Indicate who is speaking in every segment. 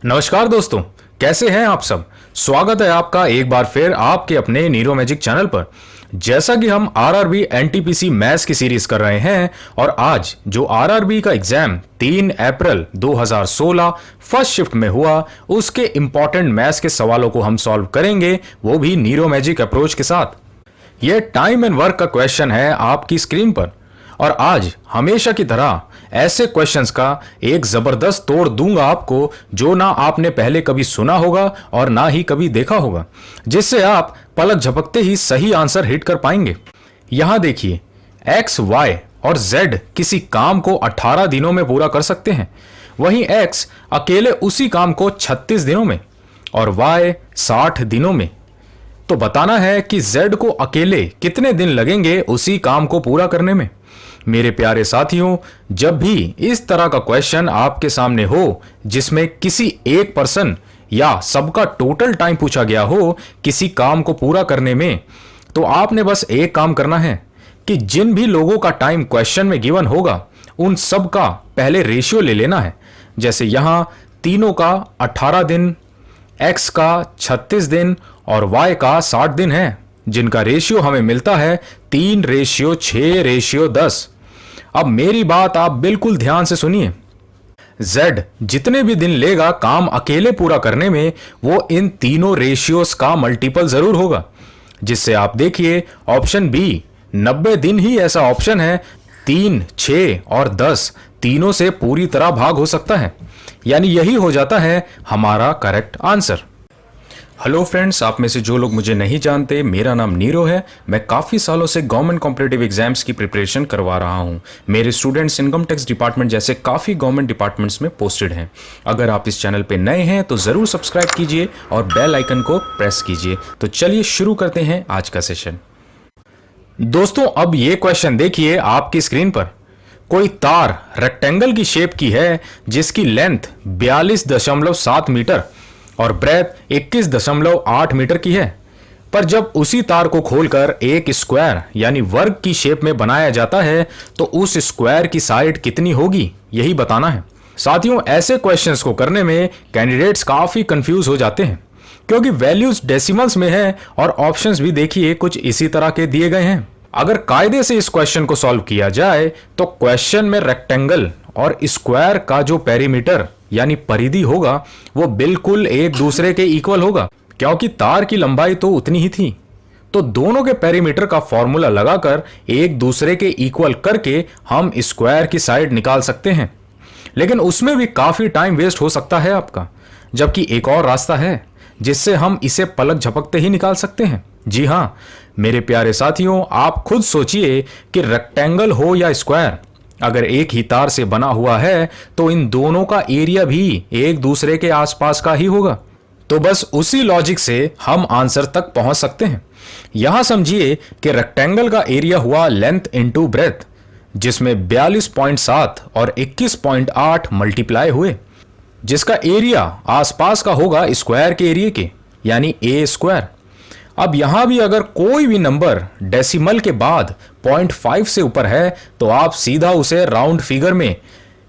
Speaker 1: नमस्कार दोस्तों, कैसे हैं आप सब। स्वागत है आपका एक बार फिर आपके अपने नीरो मैजिक चैनल पर। जैसा कि हम आरआरबी एनटीपीसी मैथ्स की सीरीज कर रहे हैं और आज जो आरआरबी का एग्जाम 3 अप्रैल 2016 फर्स्ट शिफ्ट में हुआ उसके इंपॉर्टेंट मैथ्स के सवालों को हम सॉल्व करेंगे, वो भी नीरो मैजिक अप्रोच के साथ। यह टाइम एंड वर्क का क्वेश्चन है आपकी स्क्रीन पर और आज हमेशा की तरह ऐसे क्वेश्चंस का एक जबरदस्त तोड़ दूंगा आपको जो ना आपने पहले कभी सुना होगा और ना ही कभी देखा होगा, जिससे आप पलक झपकते ही सही आंसर हिट कर पाएंगे। यहां देखिए, x, y और z किसी काम को 18 दिनों में पूरा कर सकते हैं, वहीं x अकेले उसी काम को 36 दिनों में और y 60 दिनों में। तो बताना है कि z को अकेले कितने दिन लगेंगे उसी काम को पूरा करने में। मेरे प्यारे साथियों, जब भी इस तरह का क्वेश्चन आपके सामने हो जिसमें किसी एक पर्सन या सबका टोटल टाइम पूछा गया हो किसी काम को पूरा करने में, तो आपने बस एक काम करना है कि जिन भी लोगों का टाइम क्वेश्चन में गिवन होगा उन सब का पहले रेशियो ले लेना है। जैसे यहां तीनों का 18 दिन, x का 36 दिन और y का 60 दिन है, जिनका रेशियो हमें मिलता है 3:6:10। अब मेरी बात आप बिल्कुल ध्यान से सुनिए। z जितने भी दिन लेगा काम अकेले पूरा करने में, वो इन तीनों रेशियोस का मल्टीपल जरूर होगा, जिससे आप देखिए ऑप्शन बी 90 दिन ही ऐसा ऑप्शन है। 3, 6 और 10 तीनों से पूरी तरह भाग हो सकता है, यानी यही हो जाता है हमारा करेक्ट आंसर। हेलो फ्रेंड्स, आप में से जो लोग मुझे नहीं जानते, मेरा नाम नीरो है। मैं काफ़ी सालों से गवर्नमेंट कॉम्पिटिटिव एग्जाम्स की प्रिपरेशन करवा रहा हूं। मेरे स्टूडेंट्स इनकम टैक्स डिपार्टमेंट जैसे काफ़ी गवर्नमेंट डिपार्टमेंट्स में पोस्टेड हैं। अगर आप इस चैनल पे नए हैं तो ज़रूर सब्सक्राइब कीजिए और बेल आइकन को प्रेस कीजिए। तो चलिए शुरू करते हैं आज का सेशन। दोस्तों, अब ये क्वेश्चन देखिए आपकी स्क्रीन पर। कोई तार रेक्टेंगल की शेप की है जिसकी लेंथ 42.7 मीटर और ब्रेथ 21.8 मीटर की है, पर जब उसी तार को खोलकर एक स्क्वायर यानी वर्ग की शेप में बनाया जाता है तो उस स्क्वायर की साइड कितनी होगी, यही बताना है। साथियों, ऐसे क्वेश्चंस को करने में कैंडिडेट्स काफी कंफ्यूज हो जाते हैं क्योंकि वैल्यूज डेसिमल्स में है और ऑप्शंस भी देखिए कुछ इसी तरह के दिए गए हैं। अगर कायदे से इस क्वेश्चन को सॉल्व किया जाए तो क्वेश्चन में रेक्टेंगल और स्क्वायर का जो पेरीमीटर यानी परिधि होगा वो बिल्कुल एक दूसरे के इक्वल होगा, क्योंकि तार की लंबाई तो उतनी ही थी। तो दोनों के पेरीमीटर का फॉर्मूला लगाकर एक दूसरे के इक्वल करके हम स्क्वायर की साइड निकाल सकते हैं, लेकिन उसमें भी काफी टाइम वेस्ट हो सकता है आपका। जबकि एक और रास्ता है जिससे हम इसे पलक झपकते ही निकाल सकते हैं। जी हां मेरे प्यारे साथियों, आप खुद सोचिए कि रेक्टेंगल हो या स्क्वायर, अगर एक ही तार से बना हुआ है तो इन दोनों का एरिया भी एक दूसरे के आसपास का ही होगा। तो बस उसी लॉजिक से हम आंसर तक पहुंच सकते हैं। यहां समझिए कि रेक्टेंगल का एरिया हुआ लेंथ इनटू ब्रेथ, जिसमें 42.7 और 21.8 मल्टीप्लाई हुए, जिसका एरिया आसपास का होगा स्क्वायर के एरिया के, यानी ए स्क्वायर। अब यहां भी अगर कोई भी नंबर डेसिमल के बाद 0.5 से ऊपर है तो आप सीधा उसे राउंड फिगर में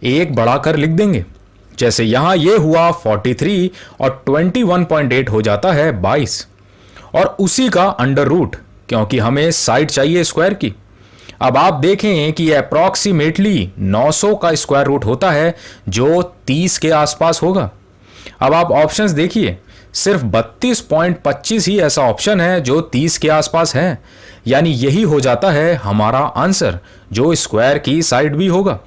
Speaker 1: एक बढ़ाकर लिख देंगे। जैसे यहां ये हुआ 43 और 21.8 हो जाता है 22 और उसी का अंडर रूट, क्योंकि हमें साइड चाहिए स्क्वायर की। अब आप देखें कि अप्रॉक्सीमेटली 900 का स्क्वायर रूट होता है जो 30 के आसपास होगा। अब आप ऑप्शंस देखिए, सिर्फ 32.25 ही ऐसा ऑप्शन है जो 30 के आसपास है, यानी यही हो जाता है हमारा आंसर जो स्क्वायर की साइड भी होगा।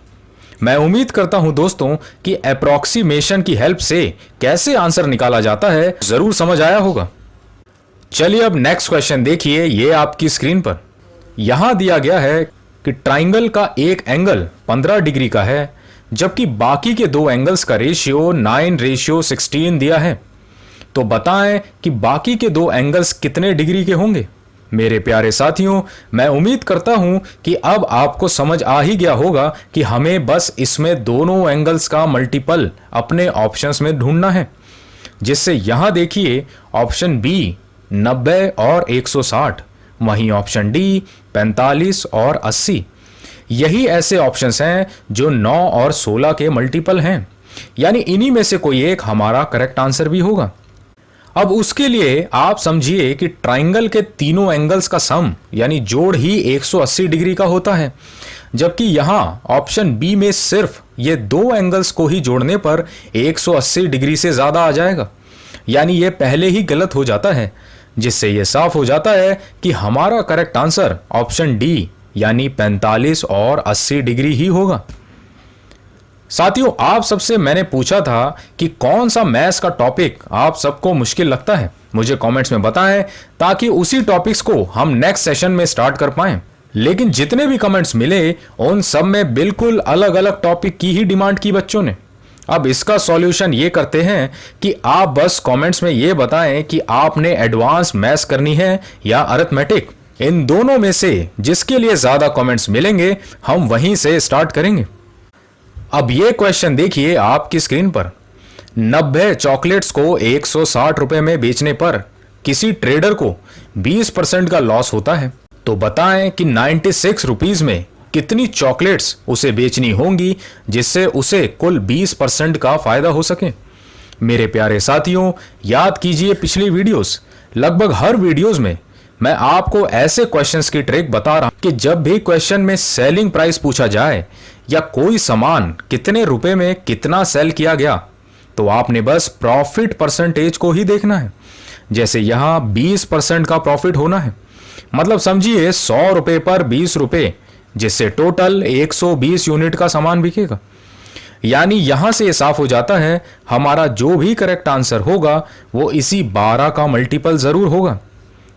Speaker 1: मैं उम्मीद करता हूं दोस्तों कि अप्रॉक्सीमेशन की हेल्प से कैसे आंसर निकाला जाता है जरूर समझ आया होगा। चलिए अब नेक्स्ट क्वेश्चन देखिए, ये आपकी स्क्रीन पर। यहां दिया गया है कि ट्राइंगल का एक एंगल 15 डिग्री का है, जबकि बाकी के दो एंगल्स का रेशियो 9:16 दिया है। तो बताएं कि बाकी के दो एंगल्स कितने डिग्री के होंगे। मेरे प्यारे साथियों, मैं उम्मीद करता हूं कि अब आपको समझ आ ही गया होगा कि हमें बस इसमें दोनों एंगल्स का मल्टीपल अपने ऑप्शंस में ढूंढना है, जिससे यहां देखिए ऑप्शन बी 90 और 160, वहीं ऑप्शन डी 45 और 80। यही ऐसे ऑप्शंस हैं जो 9 और 16 के मल्टीपल हैं। यानी इन्हीं में से कोई एक हमारा करेक्ट आंसर भी होगा। अब उसके लिए आप समझिए कि ट्राइंगल के तीनों एंगल्स का सम यानी जोड़ ही 180 डिग्री का होता है, जबकि यहां ऑप्शन बी में सिर्फ ये दो एंगल्स को ही जोड़ने पर 180 डिग्री से ज्यादा आ जाएगा। यानी ये पहले ही गलत हो जाता है, जिससे ये साफ हो जाता है कि हमारा करेक्ट आंसर ऑप्शन डी यानी 45 और 80 डिग्री ही होगा। साथियों, आप सबसे मैंने पूछा था कि कौन सा मैथ्स का टॉपिक आप सबको मुश्किल लगता है। मुझे कमेंट्स में बताएं ताकि उसी टॉपिक्स को हम नेक्स्ट सेशन में स्टार्ट कर पाएं। लेकिन जितने भी कमेंट्स मिले उन सब में बिल्कुल अलग अलग टॉपिक की ही डिमांड की बच्चों ने। अब इसका सॉल्यूशन ये करते हैं कि आप बस कमेंट्स में ये बताएं कि आपने एडवांस मैथ्स करनी है या अरिथमेटिक। इन दोनों में से जिसके लिए ज्यादा कमेंट्स मिलेंगे हम वहीं से स्टार्ट करेंगे। अब ये क्वेश्चन देखिए आपकी स्क्रीन पर। 90 चॉकलेट्स को 160 रुपए में बेचने पर किसी ट्रेडर को 20% का लॉस होता है, तो बताएं कि 96 रुपीज में कितनी चॉकलेट्स उसे बेचनी होंगी जिससे उसे कुल 20% का फायदा हो सके। मेरे प्यारे साथियों, याद कीजिए पिछली वीडियोस। लगभग हर वीडियोस में मैं आपको ऐसे क्वेश्चंस की ट्रिक बता रहा हूं कि जब भी क्वेश्चन में सेलिंग प्राइस पूछा जाए या कोई सामान कितने रुपए में कितना सेल किया गया, तो आपने बस प्रॉफिट परसेंटेज को ही देखना है। जैसे यहां 20% का प्रॉफिट होना है, मतलब समझिए 100 रुपए पर 20 रुपए, जिससे टोटल 120 यूनिट का सामान बिकेगा। यानी यहां से साफ हो जाता है हमारा जो भी करेक्ट आंसर होगा वो इसी 12 का मल्टीपल जरूर होगा,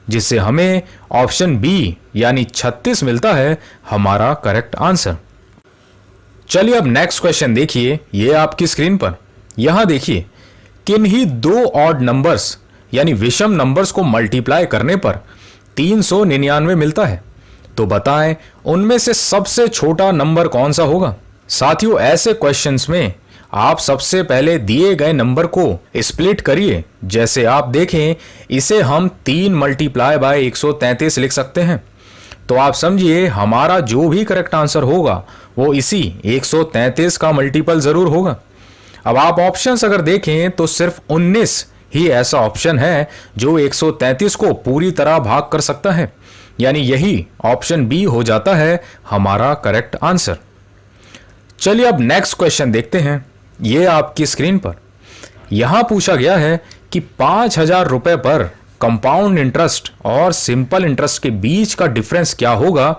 Speaker 1: जिससे हमें ऑप्शन बी यानी 36 मिलता है हमारा करेक्ट आंसर। चलिए अब नेक्स्ट क्वेश्चन देखिए, ये आपकी स्क्रीन पर। यहां देखिए किन्हीं दो ऑड नंबर्स यानी विषम नंबर्स को मल्टीप्लाई करने पर 399 मिलता है, तो बताएं उनमें से सबसे छोटा नंबर कौन सा होगा। साथियों, ऐसे क्वेश्चंस में आप सबसे पहले दिए गए नंबर को स्प्लिट करिए। जैसे आप देखें, इसे हम 3 मल्टीप्लाई बाय 133 लिख सकते हैं, तो आप समझिए हमारा जो भी करेक्ट आंसर होगा वो इसी 133 का मल्टीपल जरूर होगा। अब आप ऑप्शंस अगर देखें तो सिर्फ 19 ही ऐसा ऑप्शन है जो 133 को पूरी तरह भाग कर सकता है, यानी यही ऑप्शन बी हो जाता है हमारा करेक्ट आंसर। चलिए अब नेक्स्ट क्वेश्चन देखते हैं, ये आपकी स्क्रीन पर। यहां पूछा गया है कि 5,000 रुपए पर कंपाउंड इंटरेस्ट और सिंपल इंटरेस्ट के बीच का डिफरेंस क्या होगा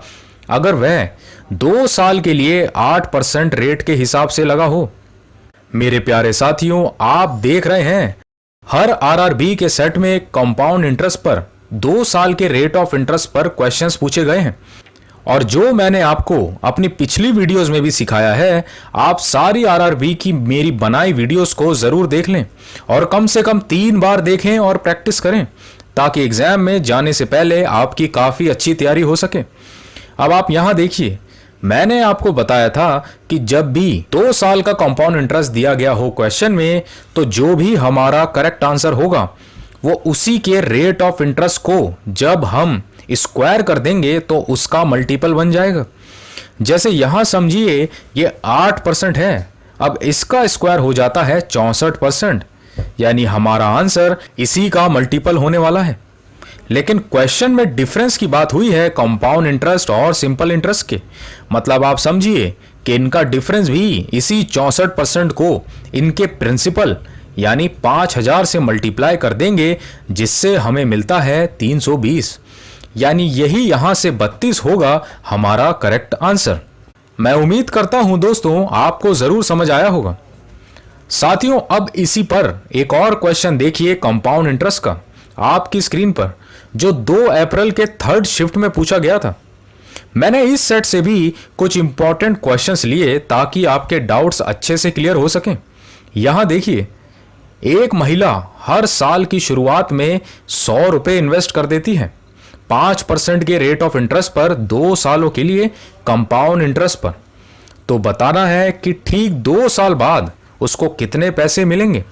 Speaker 1: अगर वह 2 साल के लिए 8% रेट के हिसाब से लगा हो। मेरे प्यारे साथियों, आप देख रहे हैं हर आरआरबी के सेट में कंपाउंड इंटरेस्ट पर 2 साल के रेट ऑफ इंटरेस्ट पर क्वेश्चंस पूछे गए हैं, और जो मैंने आपको अपनी पिछली वीडियोस में भी सिखाया है, आप सारी आरआरबी की मेरी बनाई वीडियोस को जरूर देख लें और कम से कम 3 बार देखें और प्रैक्टिस करें, ताकि एग्जाम में जाने से पहले आपकी काफी अच्छी तैयारी हो सके। अब आप यहां देखिए, मैंने आपको बताया था कि जब भी 2 साल का कंपाउंड इंटरेस्ट दिया गया हो क्वेश्चन में, तो जो भी हमारा करेक्ट आंसर होगा वो उसी के रेट ऑफ इंटरेस्ट को जब हम स्क्वायर कर देंगे तो उसका मल्टीपल बन जाएगा। जैसे यहां समझिए ये 8% है, अब इसका स्क्वायर हो जाता है 64%, यानी हमारा आंसर इसी का मल्टीपल होने वाला है। लेकिन क्वेश्चन में डिफरेंस की बात हुई है कंपाउंड इंटरेस्ट और सिंपल इंटरेस्ट के, मतलब आप समझिए कि इनका डिफरेंस भी इसी 64% को इनके प्रिंसिपल यानी 5,000 से मल्टीप्लाई कर देंगे, जिससे हमें मिलता है 320, यानी यही यहां से 32 होगा हमारा करेक्ट आंसर। मैं उम्मीद करता हूं दोस्तों आपको जरूर समझ आया होगा। साथियों, अब इसी पर एक और क्वेश्चन देखिए कंपाउंड इंटरेस्ट का आपकी स्क्रीन पर, जो 2 अप्रैल के 3rd शिफ्ट में पूछा गया था। मैंने इस सेट से भी कुछ इंपॉर्टेंट क्वेश्चंस लिए ताकि आपके डाउट्स अच्छे से क्लियर हो सकें। यहां देखिए, एक महिला हर साल की शुरुआत में 100 रुपए इन्वेस्ट कर देती है 5% के रेट ऑफ इंटरेस्ट पर 2 सालों के लिए कंपाउंड इंटरेस्ट पर, तो बताना है कि ठीक 2 साल बाद उसको कितने पैसे मिलेंगे।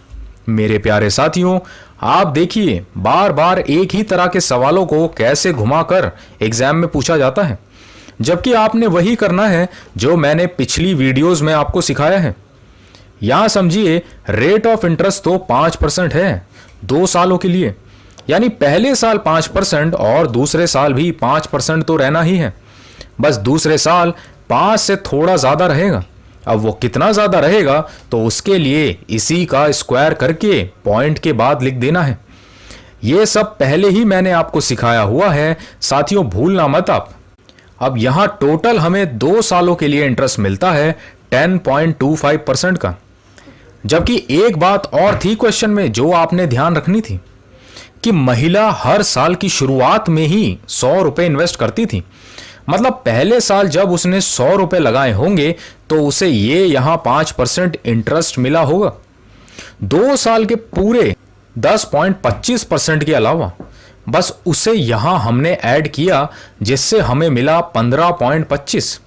Speaker 1: मेरे प्यारे साथियों, आप देखिए बार बार एक ही तरह के सवालों को कैसे घुमाकर एग्जाम में पूछा जाता है, जबकि आपने वही करना है जो मैंने पिछली वीडियोस में आपको सिखाया है। यहां समझिए रेट ऑफ इंटरेस्ट तो 5% है 2 सालों के लिए, यानी पहले साल 5% और दूसरे साल भी 5% तो रहना ही है। बस दूसरे साल 5 से थोड़ा ज्यादा रहेगा। अब वो कितना ज्यादा रहेगा तो उसके लिए इसी का स्क्वायर करके पॉइंट के बाद लिख देना है। ये सब पहले ही मैंने आपको सिखाया हुआ है साथियों, भूलना मत आप। अब यहां टोटल हमें 2 सालों के लिए इंटरेस्ट मिलता है 10.25% का। जबकि एक बात और थी क्वेश्चन में जो आपने ध्यान रखनी थी कि महिला हर साल की शुरुआत में ही 100 रुपए इन्वेस्ट करती थी। मतलब पहले साल जब उसने 100 रुपए लगाए होंगे तो उसे ये यहां 5% इंटरेस्ट मिला होगा। 2 साल के पूरे 10.25% के अलावा बस उसे यहां हमने ऐड किया, जिससे हमें मिला 15.25।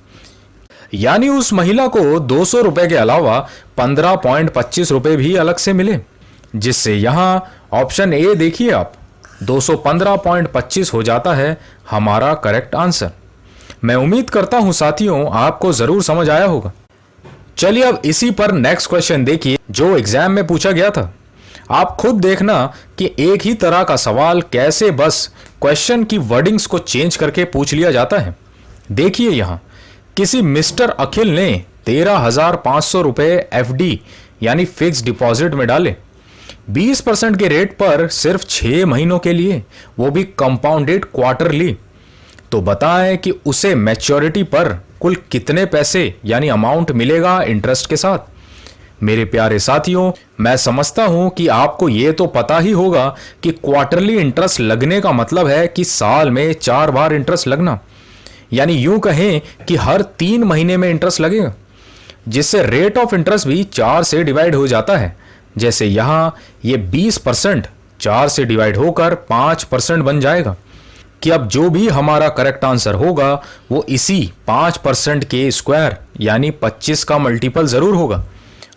Speaker 1: यानी उस महिला को 200 रुपए के अलावा 15.25 रुपए भी अलग से मिले, जिससे यहां ऑप्शन ए देखिए आप 215.25 हो जाता है हमारा करेक्ट आंसर। मैं उम्मीद करता हूं साथियों आपको जरूर समझ आया होगा। चलिए अब इसी पर नेक्स्ट क्वेश्चन देखिए जो एग्जाम में पूछा गया था। आप खुद देखना कि एक ही तरह का सवाल कैसे बस क्वेश्चन की वर्डिंग्स को चेंज करके पूछ लिया जाता है। देखिए यहां किसी मिस्टर अखिल ने 13,500 रुपए एफडी यानी फिक्स डिपॉजिट में डाले 20% के रेट पर सिर्फ 6 महीनों के लिए, वो भी कंपाउंडेड क्वार्टरली। तो बताएं कि उसे मैच्योरिटी पर कुल कितने पैसे यानी अमाउंट मिलेगा इंटरेस्ट के साथ। मेरे प्यारे साथियों, मैं समझता हूं कि आपको यह तो पता ही होगा कि क्वार्टरली इंटरेस्ट लगने का मतलब है कि साल में 4 बार इंटरेस्ट लगना, यानी यूं कहें कि हर 3 महीने में इंटरेस्ट लगेगा, जिससे रेट ऑफ इंटरेस्ट भी 4 से डिवाइड हो जाता है। जैसे यहां ये 20% 4 से डिवाइड होकर 5% बन जाएगा कि अब जो भी हमारा करेक्ट आंसर होगा वो इसी 5% के स्क्वायर यानी 25 का मल्टीपल जरूर होगा।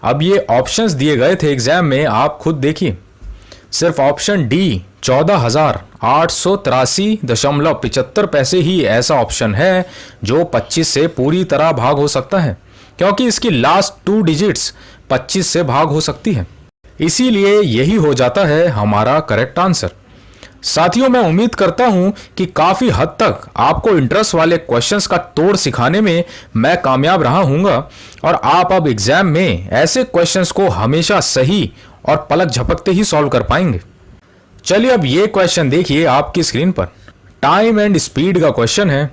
Speaker 1: अब ये ऑप्शंस दिए गए थे एग्जाम में, आप खुद देखिए। सिर्फ ऑप्शन डी 14,883.75 पैसे ही ऐसा ऑप्शन है जो 25 से पूरी तरह भाग हो सकता है, क्योंकि इसकी लास्ट 2 डिजिट्स 25 से भाग हो सकती है। इसीलिए यही हो जाता है हमारा करेक्ट आंसर। साथियों, मैं उम्मीद करता हूं कि काफी हद तक आपको इंटरेस्ट वाले क्वेश्चंस का तोड़ सिखाने में मैं कामयाब रहा हूंगा और आप अब एग्जाम में ऐसे क्वेश्चंस को हमेशा सही और पलक झपकते ही सॉल्व कर पाएंगे। चलिए अब ये क्वेश्चन देखिए आपकी स्क्रीन पर। टाइम एंड स्पीड का क्वेश्चन है।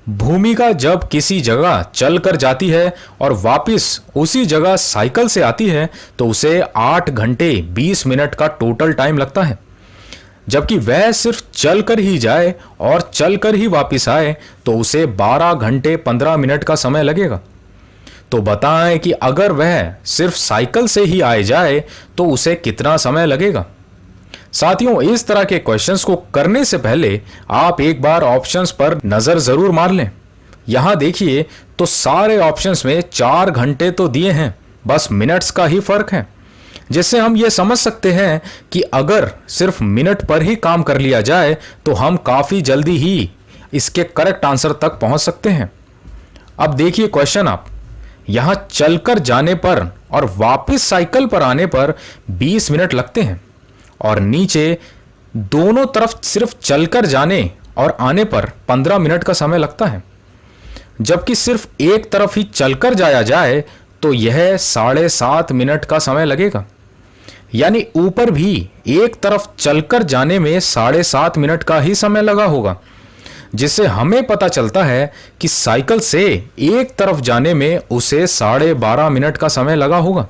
Speaker 1: भूमिका जब किसी जगह चलकर जाती है और वापस उसी जगह साइकिल से आती है तो उसे 8 घंटे 20 मिनट का टोटल टाइम लगता है। जबकि वह सिर्फ चलकर ही जाए और चलकर ही वापस आए तो उसे 12 घंटे 15 मिनट का समय लगेगा। तो बताएं कि अगर वह सिर्फ साइकिल से ही आए जाए तो उसे कितना समय लगेगा। साथियों, इस तरह के क्वेश्चंस को करने से पहले आप एक बार ऑप्शंस पर नजर जरूर मार लें। यहां देखिए तो सारे ऑप्शंस में 4 घंटे तो दिए हैं, बस मिनट्स का ही फर्क है, जिससे हम ये समझ सकते हैं कि अगर सिर्फ मिनट पर ही काम कर लिया जाए तो हम काफी जल्दी ही इसके करेक्ट आंसर तक पहुंच सकते हैं। अब देखिए क्वेश्चन आप, यहां चलकर जाने पर और वापस साइकिल पर आने पर 20 मिनट लगते हैं और नीचे दोनों तरफ सिर्फ चलकर जाने और आने पर 15 मिनट का समय लगता है। जबकि सिर्फ एक तरफ ही चलकर जाया जाए तो यह 7.5 मिनट का समय लगेगा। यानी ऊपर भी एक तरफ चलकर जाने में 7.5 मिनट का ही समय लगा होगा, जिससे हमें पता चलता है कि साइकिल से एक तरफ जाने में उसे 12.5 मिनट का समय लगा होगा।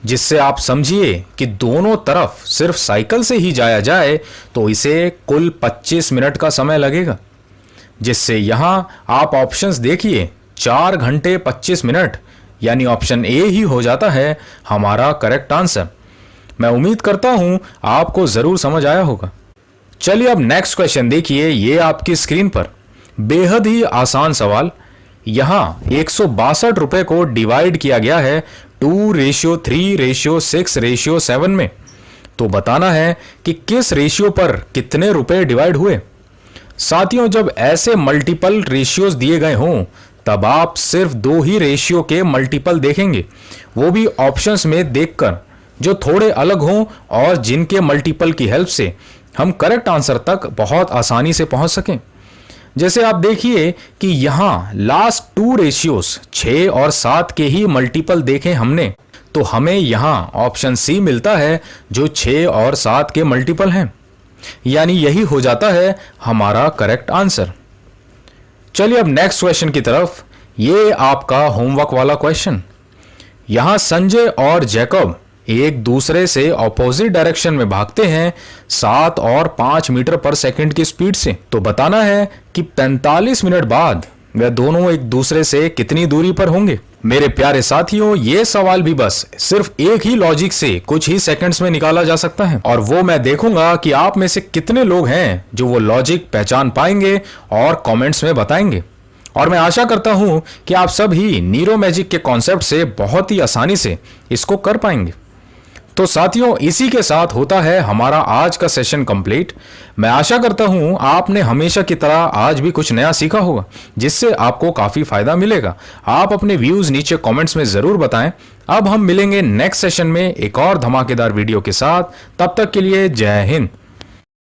Speaker 1: जिससे आप समझिए कि दोनों तरफ सिर्फ साइकिल से ही जाया जाए तो इसे कुल 25 मिनट का समय लगेगा। जिससे यहां आप ऑप्शंस देखिए 4 घंटे 25 मिनट, यानी ऑप्शन ए ही हो जाता है हमारा करेक्ट आंसर। मैं उम्मीद करता हूं आपको जरूर समझ आया होगा। चलिए अब नेक्स्ट क्वेश्चन देखिए, ये आपकी स्क्रीन पर बेहद ही आसान सवाल। यहां 162 रुपए को डिवाइड किया गया है 2:3:6:7 में। तो बताना है कि किस रेशियो पर कितने रुपए डिवाइड हुए। साथियों, जब ऐसे मल्टीपल रेशियोज दिए गए हों तब आप सिर्फ 2 ही रेशियो के मल्टीपल देखेंगे, वो भी ऑप्शंस में देखकर, जो थोड़े अलग हों और जिनके मल्टीपल की हेल्प से हम करेक्ट आंसर तक बहुत आसानी से पहुंच सकें। जैसे आप देखिए कि यहां लास्ट 2 रेशियोस 6 और 7 के ही मल्टीपल देखे हमने, तो हमें यहां ऑप्शन सी मिलता है जो 6 और 7 के मल्टीपल हैं, यानी यही हो जाता है हमारा करेक्ट आंसर। चलिए अब नेक्स्ट क्वेश्चन की तरफ। ये आपका होमवर्क वाला क्वेश्चन। यहां संजय और जैकब एक दूसरे से ऑपोजिट डायरेक्शन में भागते हैं 7 और 5 मीटर पर सेकंड की स्पीड से। तो बताना है कि 45 मिनट बाद वे दोनों एक दूसरे से कितनी दूरी पर होंगे। मेरे प्यारे साथियों, ये सवाल भी बस सिर्फ एक ही लॉजिक से कुछ ही सेकंड्स में निकाला जा सकता है, और वो मैं देखूंगा कि आप में से कितने लोग हैं जो वो लॉजिक पहचान पाएंगे और कमेंट्स में बताएंगे। और मैं आशा करता हूं कि आप सब ही नीरो मैजिक के कॉन्सेप्ट से बहुत ही आसानी से इसको कर पाएंगे। तो साथियों, इसी के साथ होता है हमारा आज का सेशन कंप्लीट। मैं आशा करता हूं आपने हमेशा की तरह आज भी कुछ नया सीखा होगा, जिससे आपको काफी फायदा मिलेगा। आप अपने व्यूज नीचे कमेंट्स में जरूर बताएं। अब हम मिलेंगे नेक्स्ट सेशन में एक और धमाकेदार वीडियो के साथ। तब तक के लिए जय हिंद।